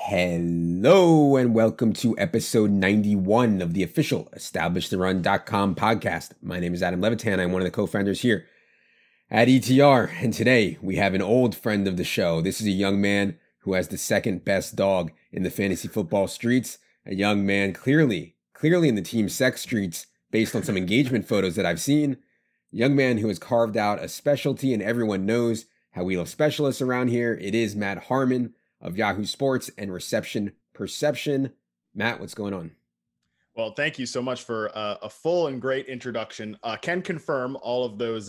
Hello and welcome to episode 91 of the official EstablishTheRun.com podcast. My name is Adam Levitan. I'm one of the co-founders here at ETR. And today we have an old friend of the show. This is a young man who has the second best dog in the fantasy football streets. A young man clearly in the team sex streets based on some engagement photos that I've seen. A young man who has carved out a specialty, and everyone knows how we love specialists around here. It is Matt Harmon of Yahoo Sports and Reception Perception. Matt, what's going on? Well, thank you so much for a full and great introduction. Can confirm all those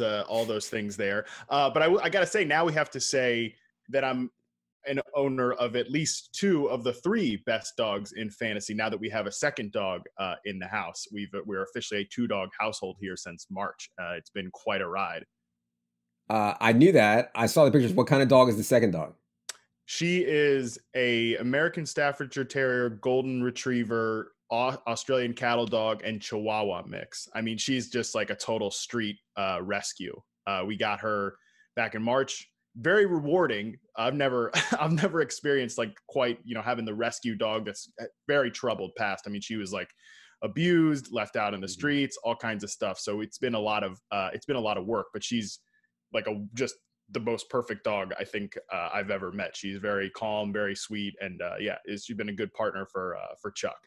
things there. But I got to say, now we have to say that I'm an owner of at least two of the three best dogs in fantasy. Now that we have a second dog in the house, we're officially a 2-dog household here since March. It's been quite a ride. I knew that. I saw the pictures. What kind of dog is the second dog? She is a American Staffordshire Terrier, Golden Retriever, Australian Cattle Dog, and Chihuahua mix. I mean, she's just like a total street rescue. We got her back in March. Very rewarding. I've never experienced like quite, having the rescue dog that's very troubled past. I mean, she was like abused, left out in the streets, all kinds of stuff. So it's been a lot of work, but she's like just the most perfect dog I think I've ever met. She's very calm, very sweet, and she's been a good partner for Chuck.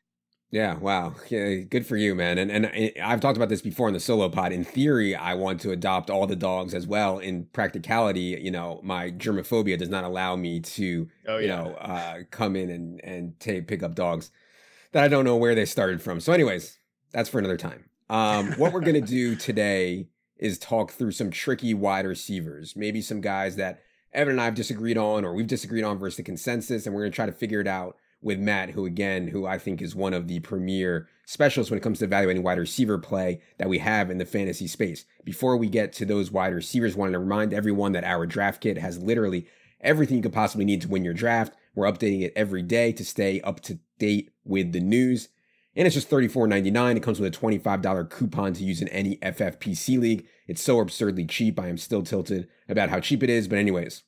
Yeah, wow. Yeah, good for you, man. And I've talked about this before in the solo pod. In theory, I want to adopt all the dogs as well. In practicality, my germophobia does not allow me to, come in and pick up dogs that I don't know where they started from. So anyways, that's for another time. What we're going to do today is talk through some tricky wide receivers, maybe some guys that Evan and I have disagreed on, or we've disagreed on versus the consensus. And we're going to try to figure it out with Matt, who I think is one of the premier specialists when it comes to evaluating wide receiver play that we have in the fantasy space. Before we get to those wide receivers, I wanted to remind everyone that our draft kit has literally everything you could possibly need to win your draft. We're updating it every day to stay up to date with the news. And it's just $34.99. It comes with a $25 coupon to use in any FFPC league. It's so absurdly cheap. I am still tilted about how cheap it is. But anyways,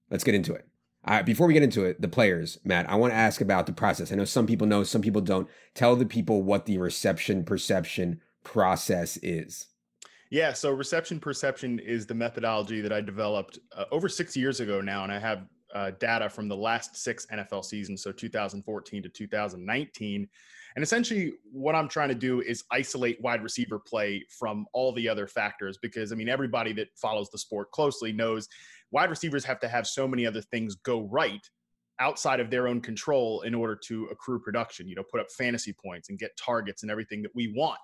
let's get into it. Before we get into it, the players, Matt, I want to ask about the process. I know some people know, some people don't. Tell the people what the reception perception process is. Yeah, so reception perception is the methodology that I developed over 6 years ago now. And I have data from the last 6 NFL seasons, so 2014 to 2019. And essentially what I'm trying to do is isolate wide receiver play from all the other factors, because everybody that follows the sport closely knows wide receivers have to have so many other things go right outside of their own control in order to accrue production, put up fantasy points and get targets and everything that we want.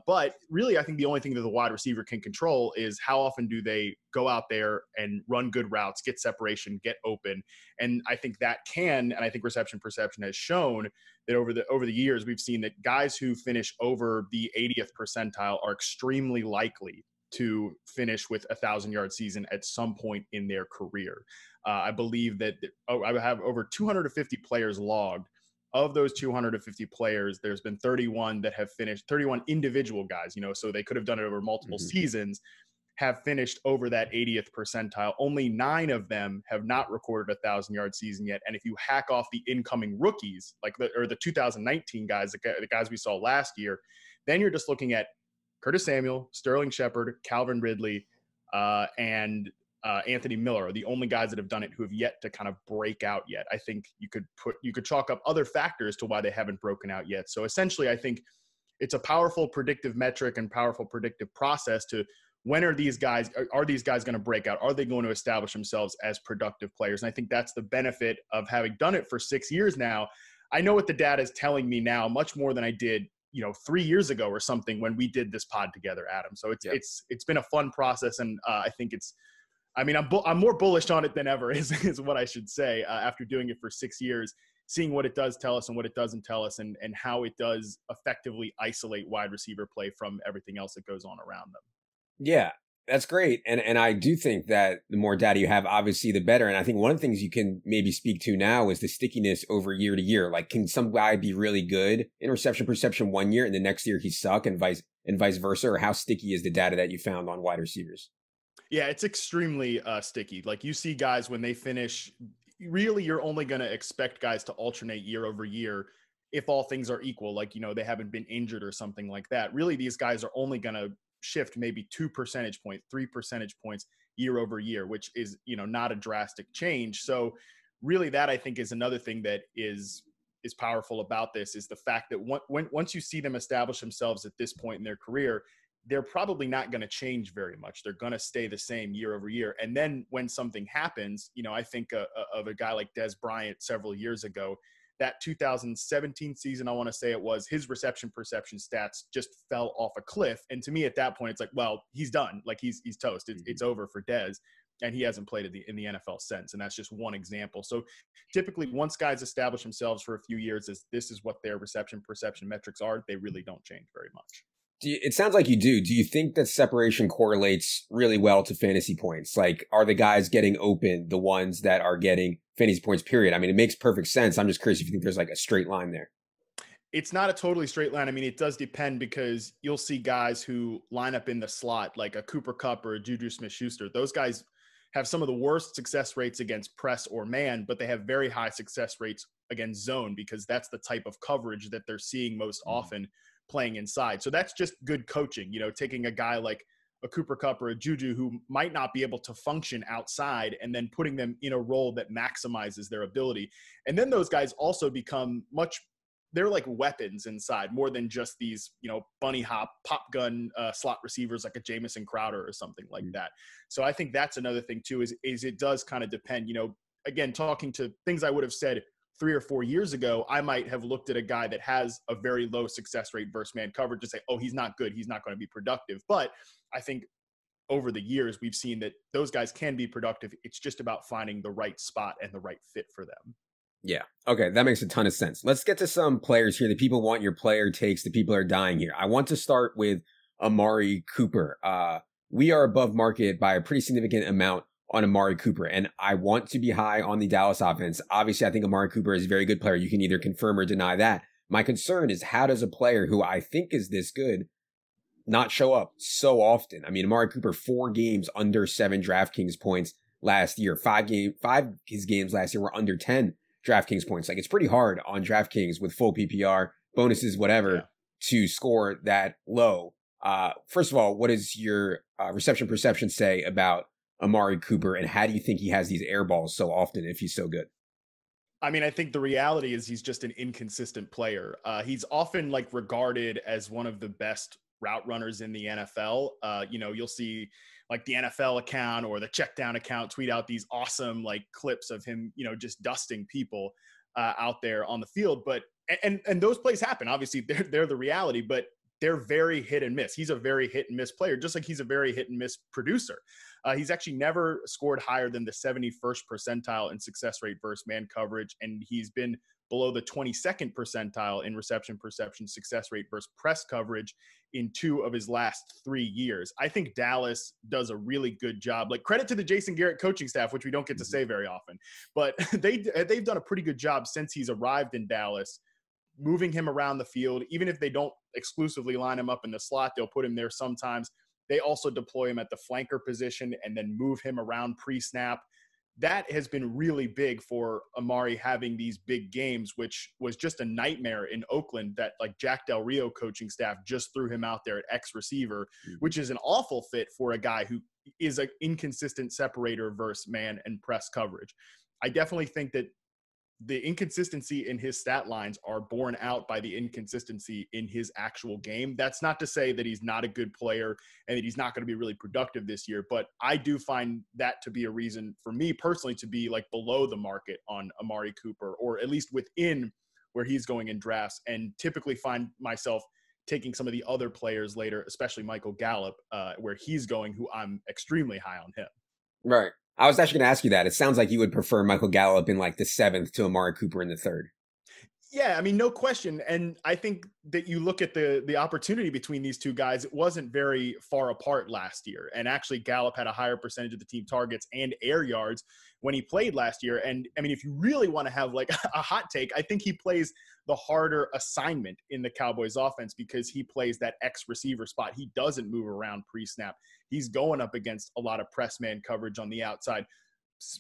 But really, I think the only thing that the wide receiver can control is how often do they go out there and run good routes, get separation, get open. And I think and I think reception perception has shown that over the years, we've seen that guys who finish over the 80th percentile are extremely likely to finish with a 1,000-yard season at some point in their career. I believe that I have over 250 players logged. Of those 250 players, there's been 31 that have finished, 31 individual guys, so they could have done it over multiple seasons, have finished over that 80th percentile. Only 9 of them have not recorded a 1,000-yard season yet. And if you hack off the incoming rookies, like the 2019 guys, the guys we saw last year, then you're just looking at Curtis Samuel, Sterling Shepard, Calvin Ridley, and Anthony Miller are the only guys that have done it who have yet to kind of break out yet. I think you could chalk up other factors to why they haven't broken out yet. So essentially, I think it's a powerful predictive metric and powerful predictive process to when are these guys going to break out? Are they going to establish themselves as productive players? And I think that's the benefit of having done it for 6 years now. I know what the data is telling me now much more than I did 3 years ago or something when we did this pod together, Adam. So it's been a fun process, and I think I'm more bullish on it than ever is what I should say after doing it for 6 years, seeing what it does tell us and what it doesn't tell us, and how it does effectively isolate wide receiver play from everything else that goes on around them. Yeah, that's great. And I do think that the more data you have, obviously, the better. And I think one of the things you can maybe speak to now is the stickiness over year to year. Like, can some guy be really good in reception perception one year and the next year he suck, and vice versa? Or how sticky is the data that you found on wide receivers? Yeah, it's extremely sticky. Like, you see guys when they finish really you're only going to expect guys to alternate year over year if all things are equal, like, they haven't been injured or something like that. Really, these guys are only going to shift maybe 2 percentage points, 3 percentage points year over year, which is, not a drastic change. So really that I think is another thing that is powerful about this, is the fact that once you see them establish themselves at this point in their career, they're probably not going to change very much. They're going to stay the same year over year. And then when something happens, I think of a guy like Dez Bryant several years ago. That 2017 season, I want to say it was, his reception perception stats just fell off a cliff. And to me at that point, it's like, well, he's done. Like he's toast. It's over for Dez. And he hasn't played in the NFL since. And that's just one example. So typically once guys establish themselves for a few years as this is what their reception perception metrics are, they really don't change very much. It sounds like you do. Do you think that separation correlates really well to fantasy points? Like, are the guys getting open the ones that are getting fantasy points, period? I mean, it makes perfect sense. I'm just curious if you think there's like a straight line there. It's not a totally straight line. I mean, it does depend, because you'll see guys who line up in the slot, like a Cooper Kupp or a Juju Smith-Schuster. Those guys have some of the worst success rates against press or man, but they have very high success rates against zone, because that's the type of coverage that they're seeing most often playing inside. So that's just good coaching, taking a guy like a Cooper Kupp or a Juju who might not be able to function outside and then putting them in a role that maximizes their ability. And then those guys also become they're like weapons inside, more than just these, bunny hop, pop gun slot receivers like a Jamison Crowder or something like that. So I think that's another thing too, is it does kind of depend, again, talking to things I would have said 3 or 4 years ago, I might have looked at a guy that has a very low success rate versus man coverage to say, oh, he's not good, he's not going to be productive. But I think over the years, we've seen that those guys can be productive. It's just about finding the right spot and the right fit for them. Yeah. Okay. That makes a ton of sense. Let's get to some players here. The people want your player takes. The people are dying here. I want to start with Amari Cooper. We are above market by a pretty significant amount on Amari Cooper, and I want to be high on the Dallas offense. Obviously, I think Amari Cooper is a very good player. You can either confirm or deny that. My concern is, how does a player who I think is this good not show up so often? I mean, Amari Cooper, 4 games under 7 DraftKings points last year. 5 his games last year were under 10 DraftKings points. Like, it's pretty hard on DraftKings with full PPR, bonuses, whatever, to score that low. First of all, what does your reception perception say about Amari Cooper, and how do you think he has these air balls so often if he's so good? I mean, I think the reality is he's just an inconsistent player. He's often regarded as one of the best route runners in the NFL. You'll see like the NFL account or the check down account tweet out these awesome clips of him, just dusting people out there on the field. But and those plays happen. Obviously, they're the reality, but they're very hit and miss. He's a very hit and miss player, just like he's a very hit and miss producer. He's actually never scored higher than the 71st percentile in success rate versus man coverage, and he's been below the 22nd percentile in reception perception success rate versus press coverage in 2 of his last 3 years. I think Dallas does a really good job. Credit to the Jason Garrett coaching staff, which we don't get to say very often, but they've done a pretty good job since he's arrived in Dallas, moving him around the field. Even if they don't exclusively line him up in the slot, they'll put him there sometimes. They also deploy him at the flanker position and then move him around pre-snap. That has been really big for Amari having these big games, which was just a nightmare in Oakland that Jack Del Rio coaching staff just threw him out there at X receiver, which is an awful fit for a guy who is an inconsistent separator versus man and press coverage. I definitely think that the inconsistency in his stat lines are borne out by the inconsistency in his actual game. That's not to say that he's not a good player and that he's not going to be really productive this year, but I do find that to be a reason for me personally to be below the market on Amari Cooper, or at least within where he's going in drafts, and typically find myself taking some of the other players later, especially Michael Gallup, where he's going, who I'm extremely high on him. Right. I was actually going to ask you that. It sounds like you would prefer Michael Gallup in the 7th to Amari Cooper in the 3rd. Yeah, I mean, no question. And I think that you look at the opportunity between these two guys, it wasn't very far apart last year. And actually, Gallup had a higher percentage of the team targets and air yards when he played last year. And I mean, if you really want to have a hot take, I think he plays the harder assignment in the Cowboys offense, because he plays that X receiver spot. He doesn't move around pre-snap. He's going up against a lot of press man coverage on the outside.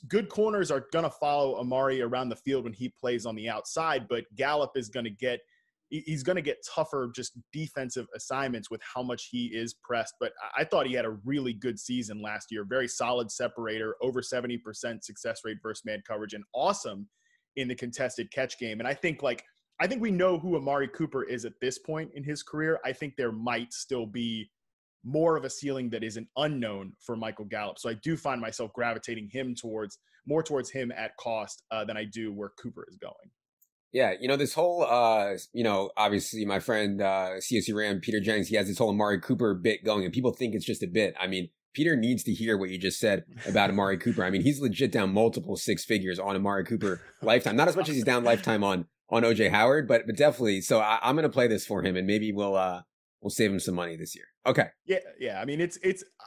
good corners are going to follow Amari around the field when he plays on the outside, but Gallup is going to get he's going to get tougher just defensive assignments with how much he is pressed. But I thought he had a really good season last year. Very solid separator, over 70% success rate versus man coverage, and awesome in the contested catch game. And I think we know who Amari Cooper is at this point in his career. I think there might still be more of a ceiling that is an unknown for Michael Gallup. So I do find myself gravitating more towards him at cost than I do where Cooper is going. Yeah, this whole, obviously my friend CSU Ram, Peter Jennings, he has this whole Amari Cooper bit going, and people think it's just a bit. I mean, Peter needs to hear what you just said about Amari Cooper. I mean, he's legit down multiple six figures on Amari Cooper lifetime. Not as much as he's down lifetime on OJ Howard, but definitely. So I'm going to play this for him, and maybe we'll save him some money this year. Okay. Yeah. I mean, it's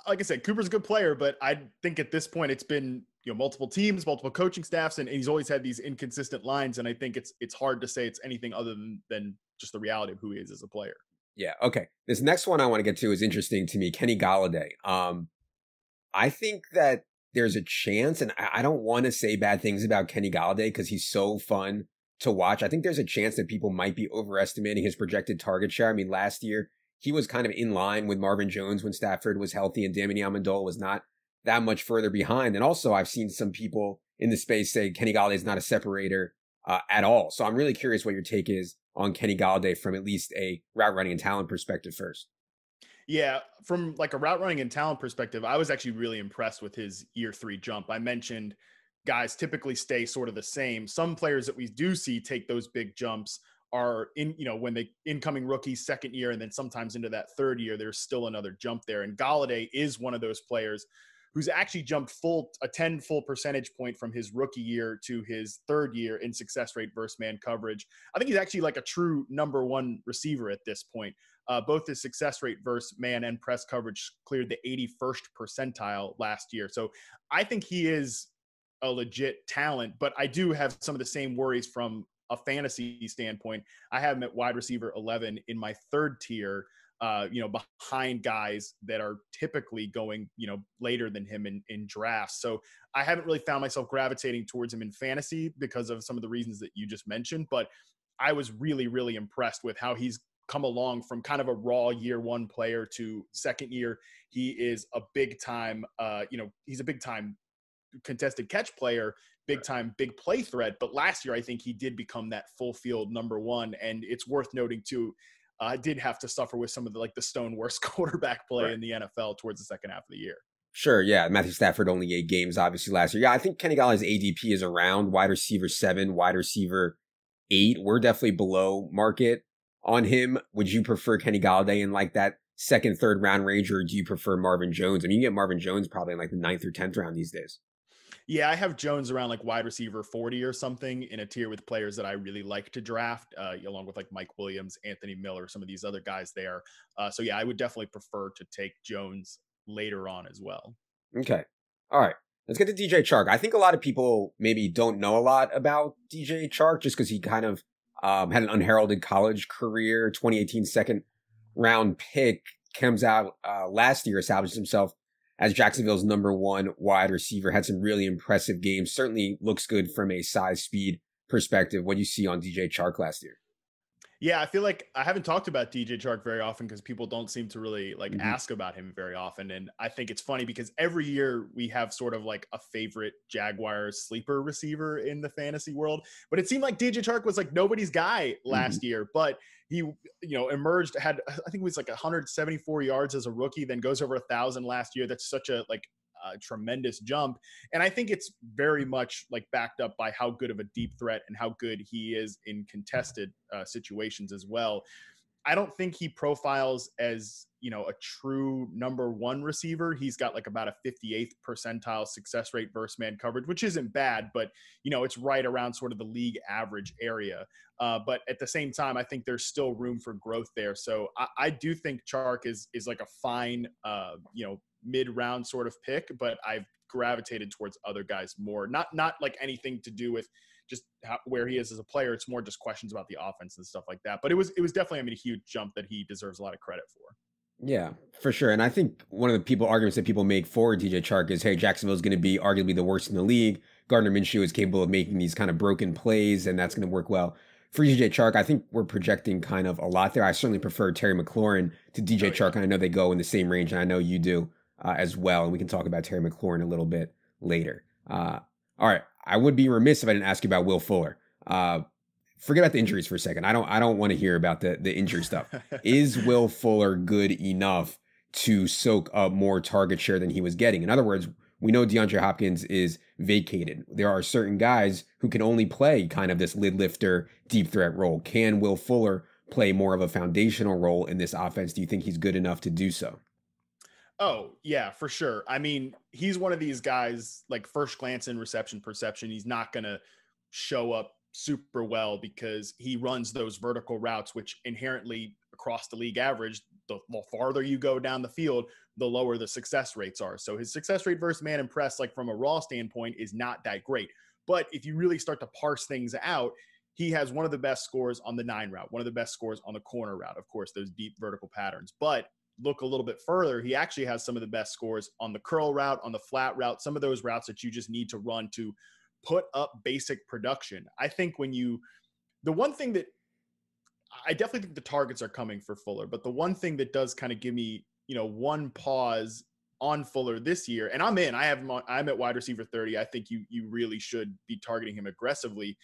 like I said, Cooper's a good player, but I think at this point it's been multiple teams, multiple coaching staffs, and he's always had these inconsistent lines. And I think it's hard to say it's anything other than just the reality of who he is as a player. Yeah. Okay. This next one I want to get to is interesting to me. Kenny Golladay. I think that there's a chance, and I don't want to say bad things about Kenny Golladay because he's so fun to watch. I think there's a chance that people might be overestimating his projected target share. I mean, last year he was kind of in line with Marvin Jones when Stafford was healthy, and Danny Amendola was not that much further behind. And also, I've seen some people in the space say Kenny Golladay is not a separator at all. So I'm really curious what your take is on Kenny Golladay from at least a route running and talent perspective first. Yeah, from like a route running and talent perspective, I was actually really impressed with his year 3 jump. I mentioned guys typically stay sort of the same. Some players that we do see take those big jumps are when they incoming rookies second year, and then sometimes into that third year, there's still another jump there. And Golladay is one of those players who's actually jumped a 10 full percentage point from his rookie year to his third year in success rate versus man coverage. I think he's actually like a true number 1 receiver at this point. Both his success rate versus man and press coverage cleared the 81st percentile last year. So I think he is a legit talent, but I do have some of the same worries from a fantasy standpoint. I have him at wide receiver 11 in my third tier, behind guys that are typically going, later than him in drafts. So I haven't really found myself gravitating towards him in fantasy because of some of the reasons that you just mentioned, but I was really, really impressed with how he's come along from kind of a raw year 1 player to second year. He is a big time, he's a big time contested catch player, big time, big play threat. But last year, I think he did become that full field number 1. And it's worth noting too, did have to suffer with some of the stone worst quarterback play in the NFL towards the second half of the year. Sure. Yeah. Matthew Stafford only 8 games, obviously, last year. Yeah. I think Kenny Galladay's ADP is around wide receiver 7, wide receiver 8. We're definitely below market on him. Would you prefer Kenny Golladay in like that second, third round range, or do you prefer Marvin Jones? I mean, you get Marvin Jones probably in like the 9th or 10th round these days. Yeah, I have Jones around like wide receiver 40 or something in a tier with players that I really like to draft, along with like Mike Williams, Anthony Miller, some of these other guys there. So yeah, I would definitely prefer to take Jones later on as well. Okay. All right. Let's get to DJ Chark. I think a lot of people maybe don't know a lot about DJ Chark just because he kind of had an unheralded college career. 2018 second round pick, comes out last year, established himself as Jacksonville's number 1 wide receiver, had some really impressive games. Certainly looks good from a size speed perspective. What do you see on DJ Chark last year? Yeah, I feel like I haven't talked about DJ Chark very often because people don't seem to really ask about him very often. And I think it's funny because every year we have sort of like a favorite Jaguars sleeper receiver in the fantasy world. But it seemed like DJ Chark was like nobody's guy last year, but he, emerged, had, I think it was like 174 yards as a rookie, then goes over 1,000 last year. That's such a tremendous jump. And I think it's very much backed up by how good of a deep threat and how good he is in contested situations as well. I don't think he profiles as, a true number 1 receiver. He's got about a 58th percentile success rate versus man coverage, which isn't bad, but it's right around sort of the league average area. But at the same time, I think there's still room for growth there. So I do think Chark is like a fine, mid-round sort of pick, but I've gravitated towards other guys more. Not like anything to do with just where he is as a player. It's more just questions about the offense and stuff like that. But it was definitely, a huge jump that he deserves a lot of credit for. Yeah, for sure. And I think one of the arguments that people make for DJ Chark is, hey, Jacksonville's going to be arguably the worst in the league. Gardner Minshew is capable of making these kind of broken plays, and that's going to work well for DJ Chark. I think we're projecting kind of a lot there. I certainly prefer Terry McLaurin to DJ Oh yeah. Chark, and I know they go in the same range, and I know you do as well. And we can talk about Terry McLaurin a little bit later. All right, I would be remiss if I didn't ask you about Will Fuller. Uh, Forget about the injuries for a second. I don't want to hear about the injury stuff. Is Will Fuller good enough to soak up more target share than he was getting? In other words, we know DeAndre Hopkins is vacated. There are certain guys who can only play kind of this lid lifter, deep threat role. Can Will Fuller play more of a foundational role in this offense? Do you think he's good enough to do so? Oh, yeah, for sure. I mean, he's one of these guys, like first glance in reception perception, he's not going to show up super well because he runs those vertical routes, which inherently across the league average, the farther you go down the field, the lower the success rates are. So his success rate versus man impressed, like from a raw standpoint, is not that great. But if you really start to parse things out, he has one of the best scores on the 9 route, one of the best scores on the corner route, of course, those deep vertical patterns. But look a little bit further, he actually has some of the best scores on the curl route, on the flat route, some of those routes that you just need to run to put up basic production. I think the one thing that I definitely think the targets are coming for Fuller, but the one thing that does kind of give me, one pause on Fuller this year, and I'm at wide receiver 30. I think you really should be targeting him aggressively.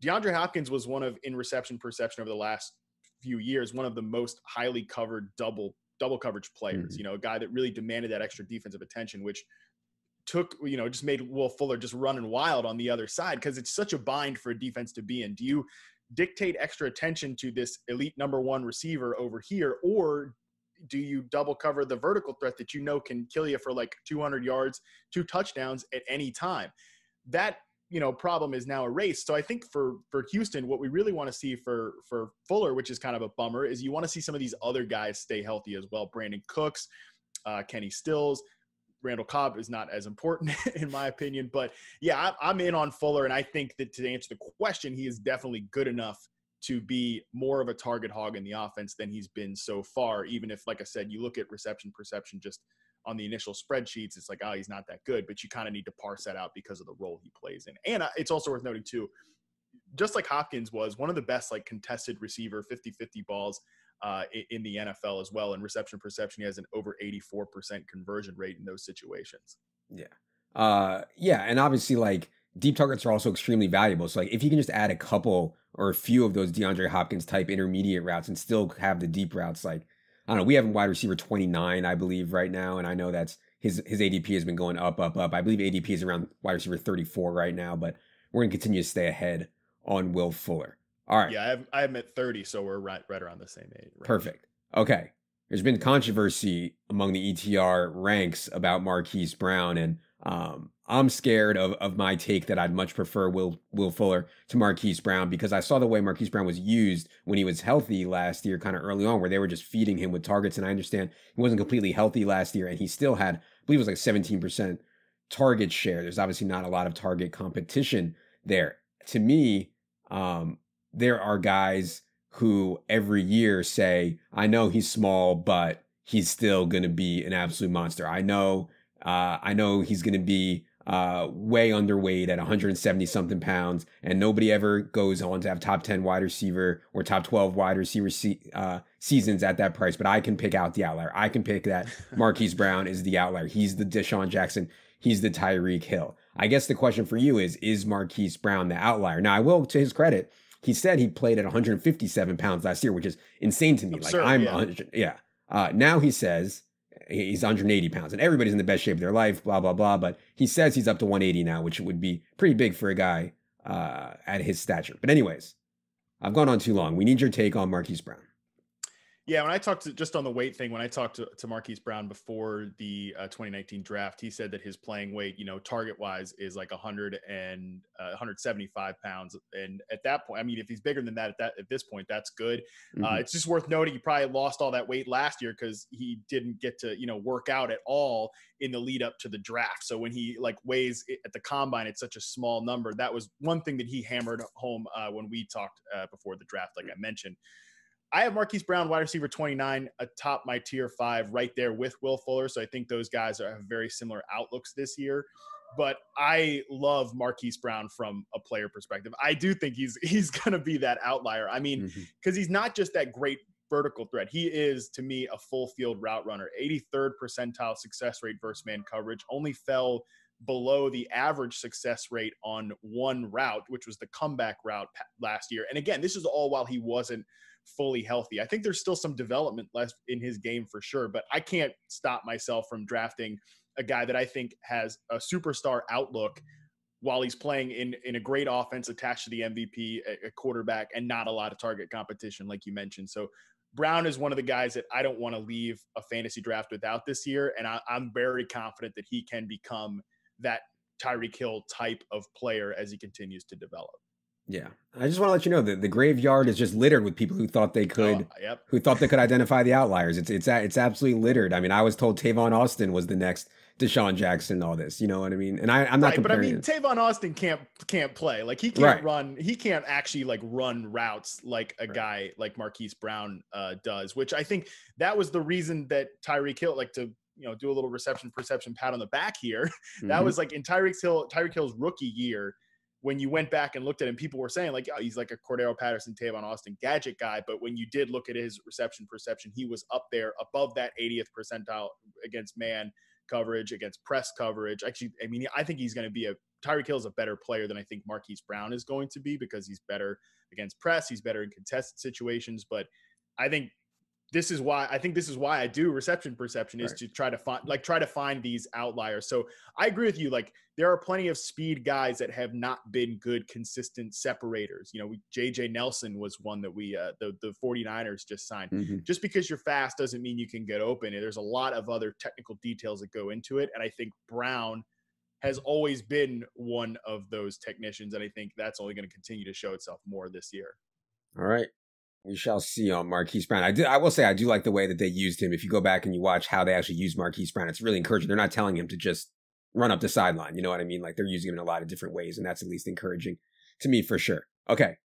DeAndre Hopkins was one of, in reception perception over the last few years, one of the most highly covered double coverage players, Mm-hmm. a guy that really demanded that extra defensive attention, which just made Will Fuller just running wild on the other side because it's such a bind for a defense to be in. Do you dictate extra attention to this elite number one receiver over here, or do you double cover the vertical threat that can kill you for like 200 yards, 2 touchdowns at any time? That problem is now erased. So I think for Houston, what we really want to see for Fuller, which is kind of a bummer, is you want to see some of these other guys stay healthy as well. Brandon Cooks, Kenny Stills, Randall Cobb is not as important in my opinion, but yeah, I'm in on Fuller. And I think that to answer the question, he is definitely good enough to be more of a target hog in the offense than he's been so far. Even if, like I said, you look at reception perception just on the initial spreadsheets, it's like, oh, he's not that good, but you kind of need to parse that out because of the role he plays in. And it's also worth noting too, just like Hopkins was one of the best, like contested receiver, 50-50 balls in the NFL as well. In reception perception, he has an over 84% conversion rate in those situations. Yeah. Yeah. And obviously, like, deep targets are also extremely valuable. So, like, if you can just add a couple or a few of those DeAndre Hopkins type intermediate routes and still have the deep routes, like, I don't know, we have wide receiver 29, I believe, right now. And I know that's his ADP has been going up, up, up. I believe ADP is around wide receiver 34 right now, but we're going to continue to stay ahead on Will Fuller. All right. Yeah, I have him at 30, so we're right around the same age range. Perfect. Okay. There's been controversy among the ETR ranks about Marquise Brown, and I'm scared of my take that I'd much prefer Will Fuller to Marquise Brown because I saw the way Marquise Brown was used when he was healthy last year, kind of early on, where they were just feeding him with targets. And I understand he wasn't completely healthy last year, and he still had, I believe it was like 17% target share. There's obviously not a lot of target competition there. To me, there are guys who every year say, I know he's small, but he's still going to be an absolute monster. I know he's going to be way underweight at 170 something pounds, and nobody ever goes on to have top 10 wide receiver or top 12 wide receiver seasons at that price. But I can pick out the outlier. I can pick that Marquise Brown is the outlier. He's the Deshaun Jackson. He's the Tyreek Hill. I guess the question for you is Marquise Brown the outlier? Now, I will, to his credit, he said he played at 157 pounds last year, which is insane to me. Absurd, like I'm, yeah. 100, yeah. Now he says he's 180 pounds, and everybody's in the best shape of their life, blah blah blah. But he says he's up to 180 now, which would be pretty big for a guy at his stature. But anyways, I've gone on too long. We need your take on Marquise Brown. Yeah, when I talked to, just on the weight thing, when I talked to Marquise Brown before the 2019 draft, he said that his playing weight, target wise, is like 175 pounds. And at that point, I mean, if he's bigger than that at this point, that's good. Mm-hmm. It's just worth noting he probably lost all that weight last year because he didn't get to work out at all in the lead up to the draft. So when he weighs at the combine, it's such a small number. That was one thing that he hammered home when we talked before the draft, like I mentioned. I have Marquise Brown, wide receiver 29, atop my tier 5, right there with Will Fuller. So I think those guys have very similar outlooks this year. But I love Marquise Brown from a player perspective. I do think he's going to be that outlier. I mean, because he's not just that great vertical threat. He is, to me, a full field route runner. 83rd percentile success rate versus man coverage. Only fell below the average success rate on one route, which was the comeback route last year. And again, this is all while he wasn't fully healthy. I think there's still some development left in his game for sure, but I can't stop myself from drafting a guy that I think has a superstar outlook while he's playing in a great offense attached to the MVP, a quarterback, and not a lot of target competition, like you mentioned. So Brown is one of the guys that I don't want to leave a fantasy draft without this year. And I'm very confident that he can become that Tyreek Hill type of player as he continues to develop. Yeah. I just want to let you know that the graveyard is just littered with people who thought they could, who thought they could identify the outliers. It's absolutely littered. I mean, I was told Tavon Austin was the next Deshaun Jackson and all this, you know what I mean? And I'm not comparing. But I mean, Tavon Austin can't play. Like he can't run. He can't actually like run routes like a guy like Marquise Brown does, which I think that was the reason that Tyreek Hill, like to, do a little reception perception pat on the back here. That was like in Tyreek Hill's rookie year, when you went back and looked at him, people were saying like, oh, he's like a Cordero Patterson, Tavon Austin gadget guy. But when you did look at his reception perception, he was up there above that 80th percentile against man coverage, against press coverage. Actually, I mean, I think he's going to be Tyreek Hill is a better player than I think Marquise Brown is going to be, because he's better against press. He's better in contested situations. But I think this is why I do reception perception, is to try to find these outliers. So I agree with you. Like, there are plenty of speed guys that have not been good, consistent separators. JJ Nelson was one that the 49ers just signed. Just because you're fast doesn't mean you can get open. And there's a lot of other technical details that go into it. And I think Brown has always been one of those technicians. And I think that's only going to continue to show itself more this year. All right. We shall see on Marquise Brown. I will say I do like the way that they used him. If you go back and you watch how they actually use Marquise Brown, it's really encouraging. They're not telling him to just run up the sideline. You know what I mean? Like, they're using him in a lot of different ways, and that's at least encouraging to me for sure. Okay.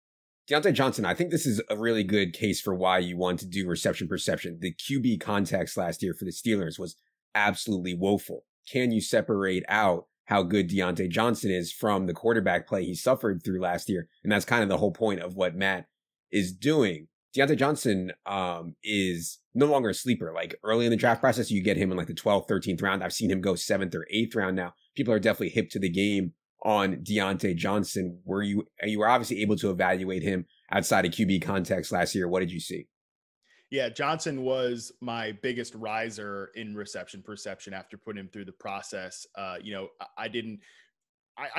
Diontae Johnson, I think this is a really good case for why you want to do reception perception. The QB context last year for the Steelers was absolutely woeful. Can you separate out how good Diontae Johnson is from the quarterback play he suffered through last year? And that's kind of the whole point of what Matt is doing. Diontae Johnson is no longer a sleeper. Like, early in the draft process, you get him in like the 12th, 13th round. I've seen him go 7th or 8th round now. People are definitely hip to the game on Diontae Johnson. You were obviously able to evaluate him outside of QB context last year. What did you see? Yeah, Johnson was my biggest riser in reception perception after putting him through the process. I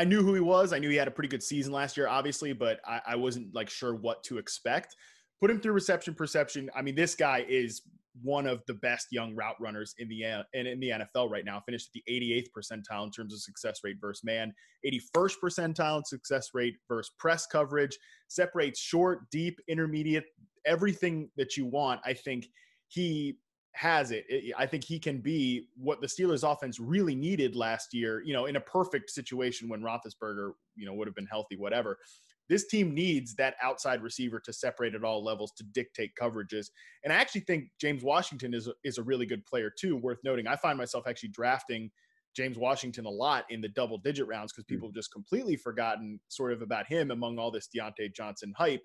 knew who he was. I knew he had a pretty good season last year, obviously, but I wasn't like sure what to expect. Put him through reception perception. I mean, this guy is one of the best young route runners in the NFL right now. Finished at the 88th percentile in terms of success rate versus man, 81st percentile in success rate versus press coverage. Separates short, deep, intermediate, everything that you want. I think he has it. I think he can be what the Steelers offense really needed last year, in a perfect situation when Roethlisberger, would have been healthy, whatever. This team needs that outside receiver to separate at all levels, to dictate coverages. And I actually think James Washington is a really good player too, worth noting. I find myself actually drafting James Washington a lot in the double-digit rounds because people have just completely forgotten sort of about him among all this Diontae Johnson hype.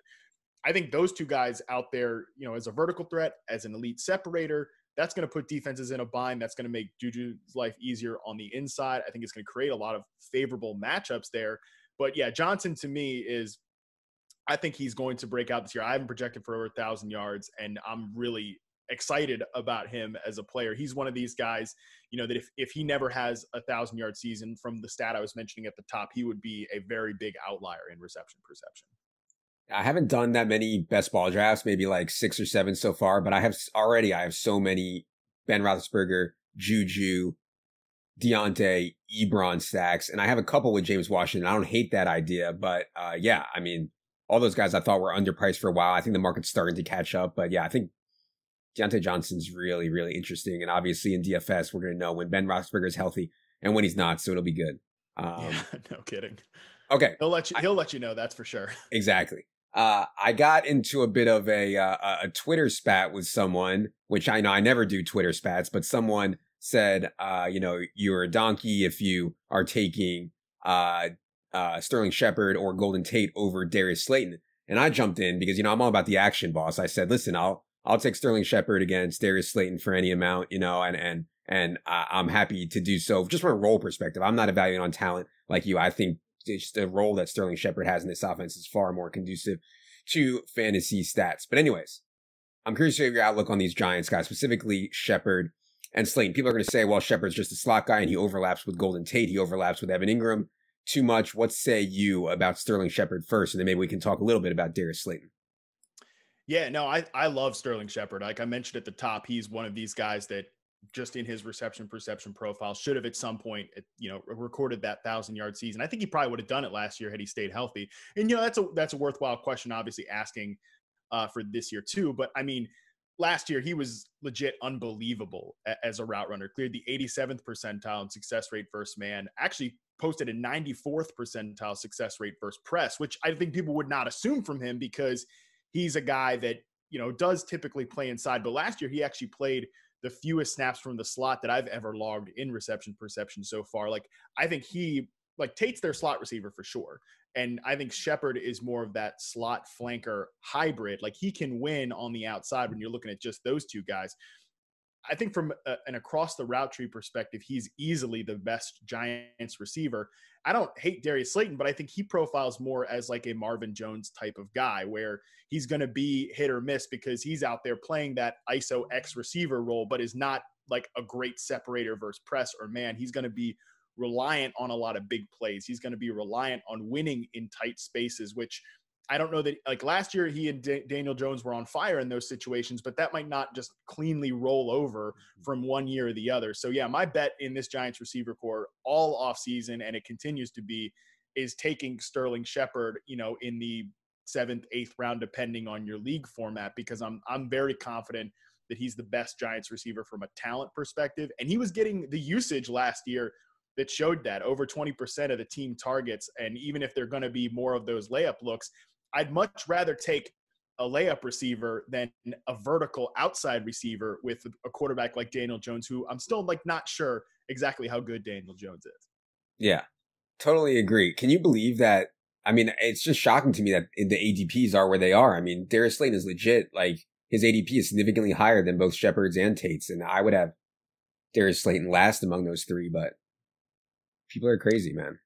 I think those two guys out there, as a vertical threat, as an elite separator, that's going to put defenses in a bind. That's going to make Juju's life easier on the inside. I think it's going to create a lot of favorable matchups there. But yeah, Johnson to me I think he's going to break out this year. I haven't projected for over 1,000 yards, and I'm really excited about him as a player. He's one of these guys, that if he never has 1,000-yard season, from the stat I was mentioning at the top, he would be a very big outlier in reception perception. I haven't done that many best ball drafts, maybe like 6 or 7 so far, but I have so many Ben Roethlisberger, Juju, Deontay, Ebron stacks, and I have a couple with James Washington. I don't hate that idea, but yeah, I mean, all those guys I thought were underpriced for a while. I think the market's starting to catch up, but yeah, I think Diontae Johnson's really, really interesting, and obviously in DFS, we're going to know when Ben Roethlisberger is healthy and when he's not, so it'll be good. Yeah, no kidding. Okay. He'll let you know, that's for sure. Exactly. I got into a bit of a Twitter spat with someone, which I know I never do Twitter spats, but someone said, you're a donkey if you are taking uh, Sterling Shepard or Golden Tate over Darius Slayton. And I jumped in because I'm all about the action, boss. I said, listen, I'll take Sterling Shepard against Darius Slayton for any amount, I'm happy to do so just from a role perspective. I'm not evaluating on talent like you. I think just the role that Sterling Shepard has in this offense is far more conducive to fantasy stats. But anyways, I'm curious to hear your outlook on these Giants guys, specifically Shepard and Slayton. People are going to say, well, Shepard's just a slot guy and he overlaps with Golden Tate. He overlaps with Evan Ingram too much. What say you about Sterling Shepard first? And then maybe we can talk a little bit about Darius Slayton. Yeah, no, I love Sterling Shepard. Like I mentioned at the top, he's one of these guys that just in his reception perception profile should have at some point, recorded that 1,000-yard season. I think he probably would have done it last year had he stayed healthy. And that's a worthwhile question, obviously asking for this year too. But I mean, last year he was legit unbelievable as a route runner. Cleared the 87th percentile in success rate versus man. Actually posted a 94th percentile success rate versus press, which I think people would not assume from him because he's a guy that does typically play inside. But last year he actually played the fewest snaps from the slot that I've ever logged in reception perception so far. Like I think Tate's their slot receiver for sure. And I think Shepard is more of that slot flanker hybrid. Like he can win on the outside when you're looking at just those two guys. I think from an across the route tree perspective, he's easily the best Giants receiver. I don't hate Darius Slayton, but I think he profiles more as like a Marvin Jones type of guy where he's going to be hit or miss because he's out there playing that ISO X receiver role, but is not like a great separator versus press or man. He's going to be reliant on a lot of big plays. He's going to be reliant on winning in tight spaces, which I don't know that like last year he and Daniel Jones were on fire in those situations, but that might not just cleanly roll over from one year or the other. So yeah, my bet in this Giants receiver core all offseason, and it continues to be, is taking Sterling Shepard, in the 7th, 8th round, depending on your league format, because I'm very confident that he's the best Giants receiver from a talent perspective. And he was getting the usage last year that showed that over 20% of the team targets. And even if they're going to be more of those layup looks, I'd much rather take a layup receiver than a vertical outside receiver with a quarterback like Daniel Jones, who I'm still like not sure exactly how good Daniel Jones is. Yeah, totally agree. Can you believe that? I mean, it's just shocking to me that the ADPs are where they are. I mean, Darius Slayton is legit. Like his ADP is significantly higher than both Shepard's and Tate's. And I would have Darius Slayton last among those three, but people are crazy, man.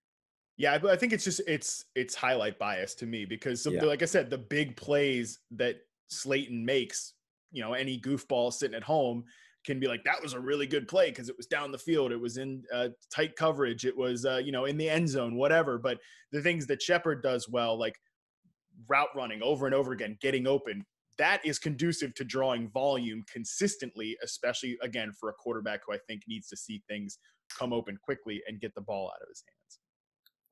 Yeah, I think it's just it's highlight bias to me because like I said, the big plays that Slayton makes, any goofball sitting at home can be like, that was a really good play because it was down the field, it was in tight coverage, it was in the end zone, whatever. But the things that Shepard does well, like route running over and over again, getting open, that is conducive to drawing volume consistently, especially again for a quarterback who I think needs to see things come open quickly and get the ball out of his hands.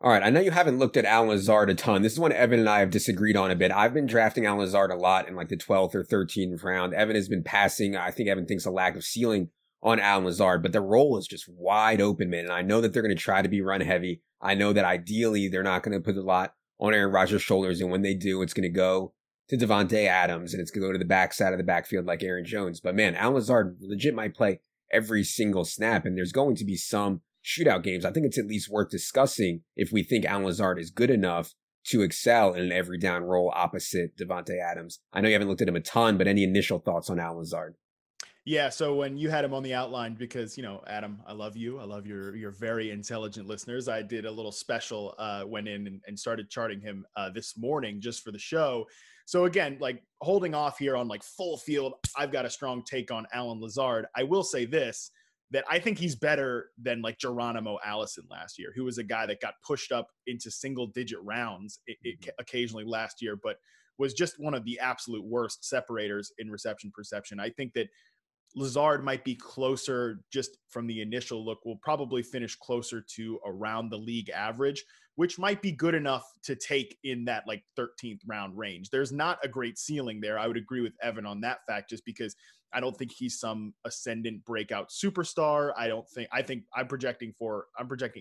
All right, I know you haven't looked at Allen Lazard a ton. This is one Evan and I have disagreed on a bit. I've been drafting Allen Lazard a lot in like the 12th or 13th round. Evan has been passing. I think Evan thinks a lack of ceiling on Allen Lazard, but the role is just wide open, man. And I know that they're going to try to be run heavy. I know that ideally they're not going to put a lot on Aaron Rodgers' shoulders. And when they do, it's going to go to Davante Adams and it's going to go to the backside of the backfield like Aaron Jones. But man, Allen Lazard legit might play every single snap. And there's going to be some shootout games. I think it's at least worth discussing if we think Allen Lazard is good enough to excel in an every down role opposite Davante Adams. I know you haven't looked at him a ton, but any initial thoughts on Allen Lazard? Yeah, so when you had him on the outline, because Adam, I love you. I love your very intelligent listeners. I did a little special, went in and started charting him this morning just for the show. So again, like holding off here on like full field, I've got a strong take on Allen Lazard. I will say this, that I think he's better than like Geronimo Allison last year, who was a guy that got pushed up into single-digit rounds occasionally last year, but was just one of the absolute worst separators in reception perception. I think that Lazard might be closer just from the initial look. Will probably finish closer to around the league average, which might be good enough to take in that like 13th round range. There's not a great ceiling there. I would agree with Evan on that fact, just because I don't think he's some ascendant breakout superstar. I think I'm projecting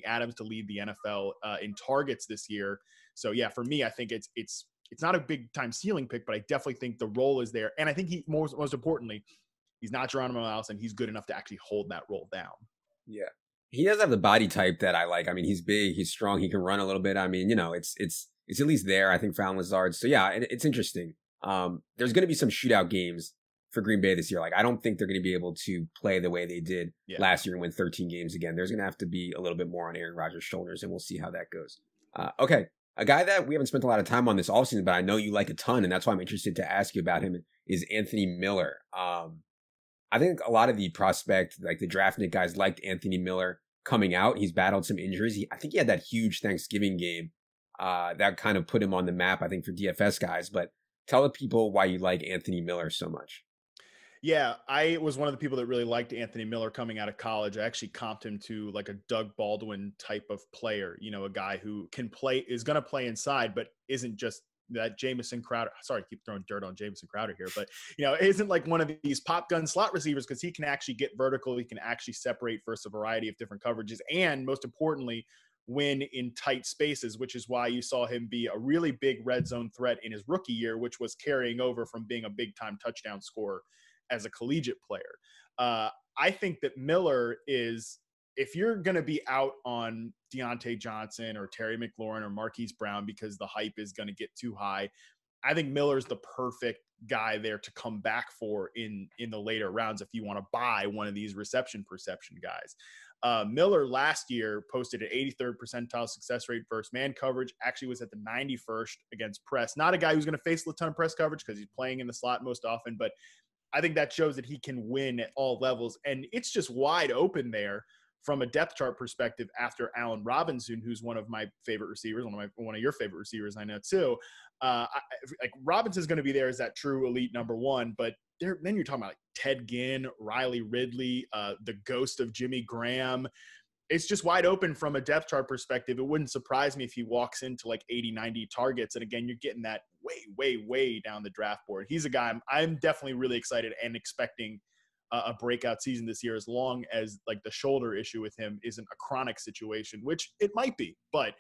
Adams to lead the NFL in targets this year. So yeah, for me, I think it's it's not a big time ceiling pick, but I definitely think the role is there. And I think he most importantly, he's not Geronimo Allison. He's good enough to actually hold that role down. Yeah. He does have the body type that I like. I mean, he's big, he's strong, he can run a little bit. I mean, it's at least there, I think, for Allen Lazard. So yeah, it's interesting. There's going to be some shootout games for Green Bay this year. Like, I don't think they're going to be able to play the way they did last year and win 13 games again. There's going to have to be a little bit more on Aaron Rodgers' shoulders, and we'll see how that goes. Okay. A guy that we haven't spent a lot of time on this offseason, but I know you like a ton, and that's why I'm interested to ask you about him, is Anthony Miller. I think a lot of the prospect, like the draft guys, liked Anthony Miller coming out. He's battled some injuries. I think he had that huge Thanksgiving game that kind of put him on the map, I think, for DFS guys. But tell the people why you like Anthony Miller so much. Yeah, I was one of the people that really liked Anthony Miller coming out of college. I actually comped him to like a Doug Baldwin type of player, you know, a guy who can play, is going to play inside, but isn't just that Jamison Crowder. Sorry, I keep throwing dirt on Jamison Crowder here, but, you know, isn't like one of these pop gun slot receivers, because he can actually get vertical. He can actually separate versus a variety of different coverages. And most importantly, win in tight spaces, which is why you saw him be a really big red zone threat in his rookie year, which was carrying over from being a big time touchdown scorer as a collegiate player. I think that Miller is, if you're going to be out on Deontay Johnson or Terry McLaurin or Marquise Brown because the hype is going to get too high, I think Miller's the perfect guy there to come back for in the later rounds if you want to buy one of these reception perception guys. Miller last year posted an 83rd percentile success rate versus man coverage, actually was at the 91st against press. Not a guy who's going to face a ton of press coverage because he's playing in the slot most often, but I think that shows that he can win at all levels. And it's just wide open there from a depth chart perspective after Allen Robinson, who's one of my favorite receivers, one of your favorite receivers, I know too. Like Robinson's going to be there as that true elite number one, but then you're talking about like Ted Ginn, Riley Ridley, the ghost of Jimmy Graham. It's just wide open from a depth chart perspective. It wouldn't surprise me if he walks into like 80, 90 targets. And again, you're getting that way down the draft board. He's a guy I'm definitely really excited and expecting a breakout season this year, as long as like the shoulder issue with him isn't a chronic situation, which it might be. But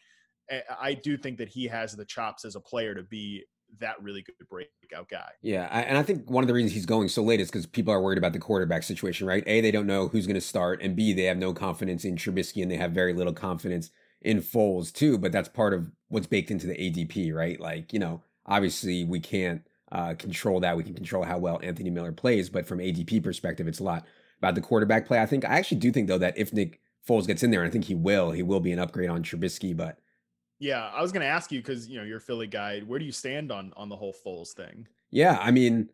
I do think that he has the chops as a player to be that really good breakout guy. Yeah, and I think one of the reasons he's going so late is because people are worried about the quarterback situation, right? A, they don't know who's going to start, and B, they have no confidence in Trubisky, and they have very little confidence in Foles too. But that's part of what's baked into the ADP, right? Like, you know, obviously we can't control that. We can control how well Anthony Miller plays, but from ADP perspective, it's a lot about the quarterback play. I actually do think though that if Nick Foles gets in there, and I think he will be an upgrade on Trubisky, but. Yeah, I was going to ask you because, you know, you're a Philly guy. Where do you stand on the whole Foles thing? Yeah, I mean,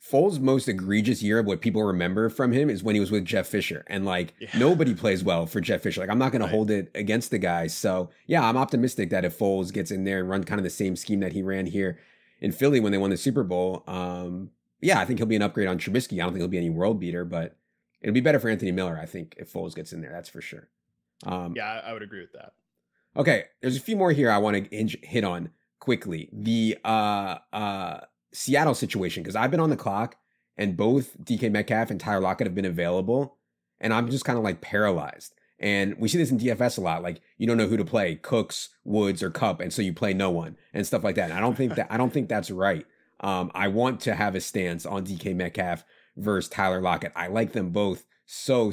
Foles' most egregious year of what people remember from him is when he was with Jeff Fisher. And, like, nobody plays well for Jeff Fisher. Like, I'm not going to hold it against the guy. So, yeah, I'm optimistic that if Foles gets in there and run kind of the same scheme that he ran here in Philly when they won the Super Bowl, yeah, I think he'll be an upgrade on Trubisky. I don't think he'll be any world beater, but it'll be better for Anthony Miller, I think, if Foles gets in there. That's for sure. Yeah, I would agree with that. Okay, there's a few more here I want to hit on quickly. The Seattle situation, because I've been on the clock and both DK Metcalf and Tyler Lockett have been available, and I'm just kind of like paralyzed. And we see this in DFS a lot, like you don't know who to play, Cooks, Woods, or Kupp, and so you play no one and stuff like that. And I don't think that's right. I want to have a stance on DK Metcalf versus Tyler Lockett. I like them both so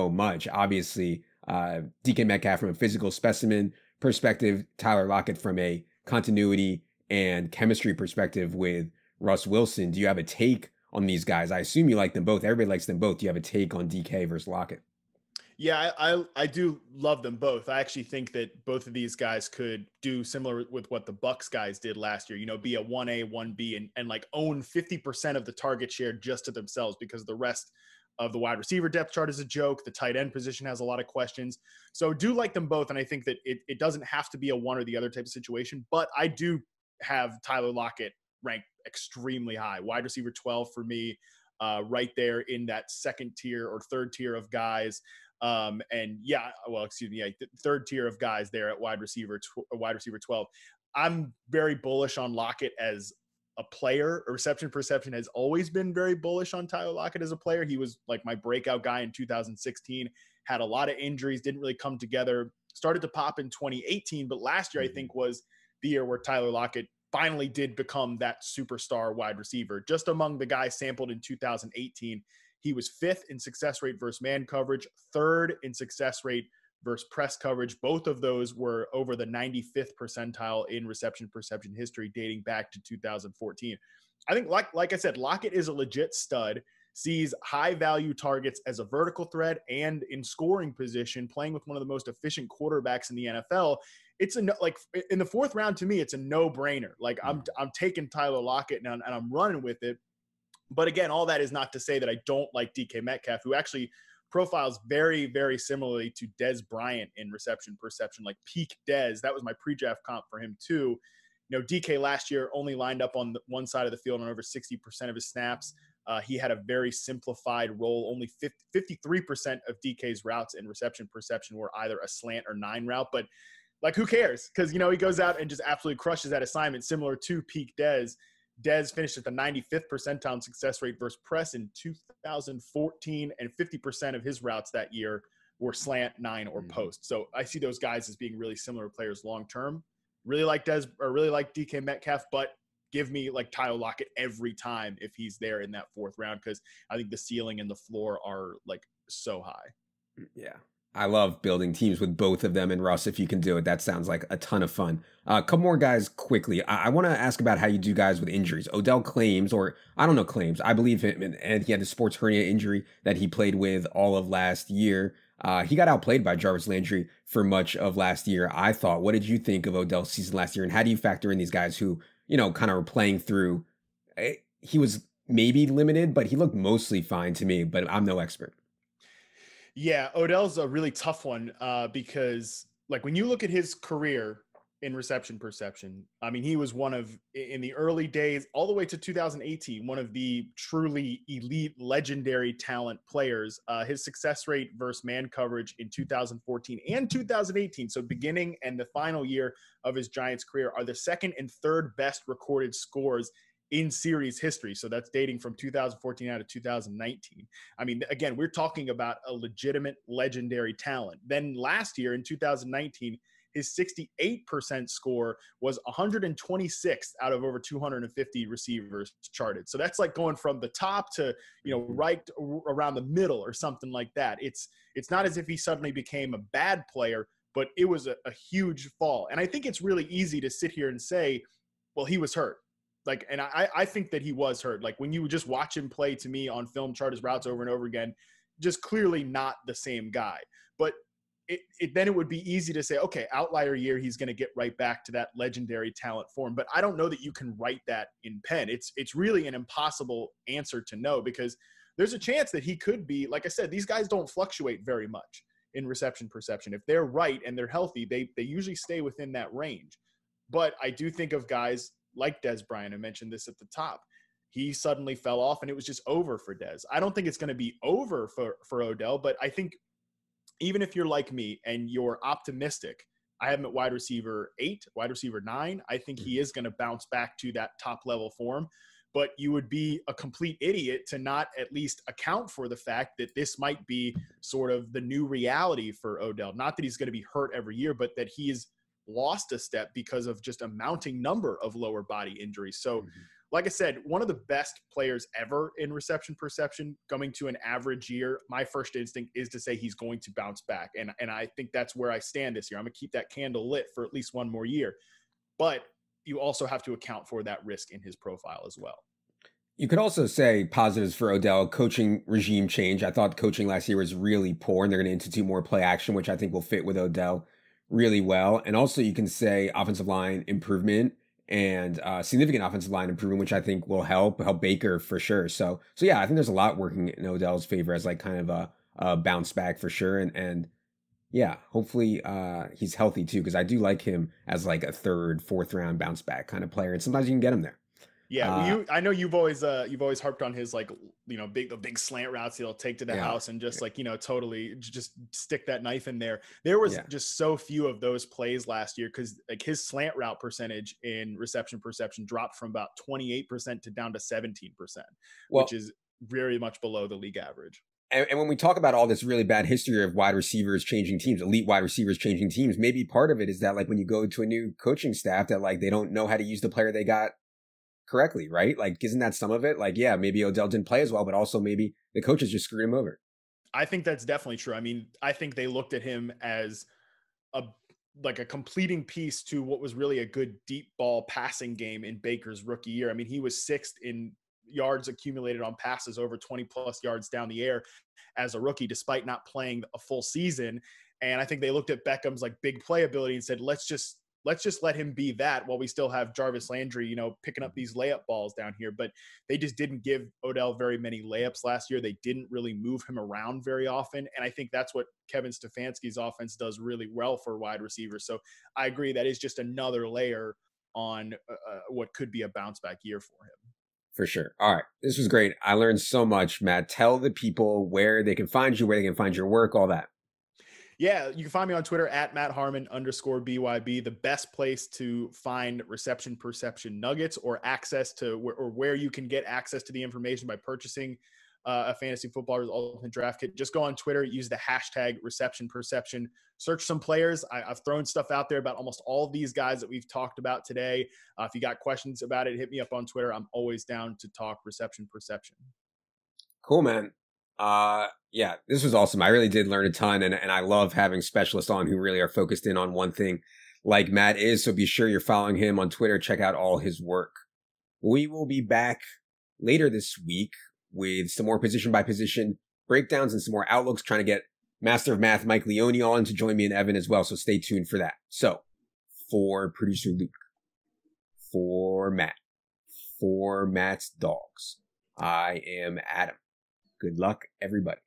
much. Obviously, DK Metcalf from a physical specimen perspective, Tyler Lockett from a continuity and chemistry perspective with Russ Wilson. Do you have a take on these guys? I assume you like them both. Everybody likes them both. Do you have a take on DK versus Lockett? Yeah, I do love them both. I actually think that both of these guys could do similar with what the Bucks guys did last year, you know, be a 1A, 1B and like own 50% of the target share just to themselves, because the rest of the wide receiver depth chart is a joke. The tight end position has a lot of questions. So do like them both. And I think that it doesn't have to be a one or the other type of situation, but I do have Tyler Lockett ranked extremely high. Wide receiver 12 for me, right there in that second tier or third tier of guys. And yeah, well, excuse me, yeah, third tier of guys there at wide receiver 12. I'm very bullish on Lockett as a player. A reception perception has always been very bullish on Tyler Lockett as a player. He was like my breakout guy in 2016, had a lot of injuries, didn't really come together, started to pop in 2018. But last year, I think, was the year where Tyler Lockett finally did become that superstar wide receiver. Just among the guys sampled in 2018, he was 5th in success rate versus man coverage, 3rd in success rate versus press coverage. Both of those were over the 95th percentile in reception perception history dating back to 2014. I think, like I said, Lockett is a legit stud, sees high value targets as a vertical threat and in scoring position, playing with one of the most efficient quarterbacks in the NFL. It's like in the 4th round, to me, it's a no brainer. Like I'm taking Tyler Lockett and I'm running with it. But again, all that is not to say that I don't like DK Metcalf, who actually profiles very, very similarly to Dez Bryant in reception perception, like peak Dez. That was my pre-draft comp for him too. You know, DK last year only lined up on one side of the field on over 60% of his snaps. He had a very simplified role. Only 53% of DK's routes in reception perception were either a slant or 9 route. But like, who cares? Because, you know, he goes out and just absolutely crushes that assignment, similar to peak Dez. Dez finished at the 95th percentile in success rate versus press in 2014, and 50% of his routes that year were slant, 9, or post. So I see those guys as being really similar players long term. Really like really like DK Metcalf, but give me like Tyler Lockett every time if he's there in that 4th round, because I think the ceiling and the floor are like so high. Yeah. I love building teams with both of them. And Russ, if you can do it, that sounds like a ton of fun. A couple more guys quickly. I want to ask about how you do guys with injuries. Odell claims, or I don't know, claims. I believe him, and he had a sports hernia injury that he played with all of last year. He got outplayed by Jarvis Landry for much of last year, I thought. What did you think of Odell's season last year? And how do you factor in these guys who, you know, kind of were playing through? He was maybe limited, but he looked mostly fine to me, but I'm no expert. Yeah, Odell's a really tough one because, like, when you look at his career in reception perception, I mean, he was one of, in the early days, all the way to 2018, one of the truly elite, legendary talent players. His success rate versus man coverage in 2014 and 2018, so beginning and the final year of his Giants career, are the 2nd and 3rd best recorded scores in series history. So that's dating from 2014 out to 2019. I mean, again, we're talking about a legitimate legendary talent. Then last year in 2019, his 68% score was 126th out of over 250 receivers charted. So that's like going from the top to, you know, right around the middle or something like that. It's not as if he suddenly became a bad player, but it was a huge fall. And I think it's really easy to sit here and say, well, he was hurt. Like, and I think that he was hurt. Like, when you just watch him play, to me, on film, chart his routes over and over again, just clearly not the same guy. But then it would be easy to say, okay, outlier year, he's going to get right back to that legendary talent form. But I don't know that you can write that in pen. It's really an impossible answer to know, because there's a chance that he could be, like I said, these guys don't fluctuate very much in reception perception. If they're right and they're healthy, they usually stay within that range. But I do think of guys like Dez Bryant. I mentioned this at the top. He suddenly fell off and it was just over for Dez. I don't think it's going to be over for Odell, but I think even if you're like me and you're optimistic, I have him at wide receiver 8, wide receiver 9. I think he is going to bounce back to that top level form, but you would be a complete idiot to not at least account for the fact that this might be sort of the new reality for Odell. Not that he's going to be hurt every year, but that he is lost a step because of just a mounting number of lower body injuries. So, like I said, one of the best players ever in reception perception coming to an average year, my first instinct is to say he's going to bounce back. And I think that's where I stand this year. I'm going to keep that candle lit for at least one more year. But you also have to account for that risk in his profile as well. You could also say positives for Odell: coaching regime change. I thought coaching last year was really poor, and they're going to institute more play action, which I think will fit with Odell really well. And also you can say offensive line improvement and significant offensive line improvement, which I think will help Baker for sure. So yeah, I think there's a lot working in Odell's favor as like kind of a bounce back for sure. And yeah, hopefully he's healthy too, because I do like him as like a 3rd, 4th round bounce back kind of player. And sometimes you can get him there. Yeah, I know you've always harped on his, like, you know, the big slant routes he'll take to the house and just like, you know, totally just stick that knife in there. There was just so few of those plays last year because like his slant route percentage in reception perception dropped from about 28% to down to 17%, which is very much below the league average. And when we talk about all this really bad history of wide receivers changing teams, elite wide receivers changing teams, maybe part of it is that like when you go to a new coaching staff that like they don't know how to use the player they got correctly, right? Like, isn't that some of it? Like, yeah, maybe Odell didn't play as well, but also maybe the coaches just screwed him over. I think that's definitely true. I mean, I think they looked at him as a like a completing piece to what was really a good deep ball passing game in Baker's rookie year. I mean, he was sixth in yards accumulated on passes over 20 plus yards down the air as a rookie, despite not playing a full season. And I think they looked at Beckham's like big play ability and said, let's just let him be that while we still have Jarvis Landry, you know, picking up these layup balls down here. But they just didn't give Odell very many layups last year. They didn't really move him around very often. And I think that's what Kevin Stefanski's offense does really well for wide receivers. So I agree that is just another layer on what could be a bounce back year for him. For sure. All right. This was great. I learned so much, Matt. Tell the people where they can find you, where they can find your work, all that. Yeah, you can find me on Twitter at @MattHarmon_BYB. The best place to find reception perception nuggets or access to where you can get access to the information by purchasing a fantasy footballer's ultimate draft kit. Just go on Twitter, use the hashtag reception perception, search some players. I've thrown stuff out there about almost all of these guys that we've talked about today. If you got questions about it, hit me up on Twitter. I'm always down to talk reception perception. Cool, man. Yeah, this was awesome. I really did learn a ton, and I love having specialists on who really are focused in on one thing like Matt is. So be sure you're following him on Twitter. Check out all his work. We will be back later this week with some more position by position breakdowns and some more outlooks, trying to get Master of Math Mike Leone on to join me and Evan as well. So stay tuned for that. So for producer Luke, for Matt, for Matt's dogs, I am Adam. Good luck, everybody.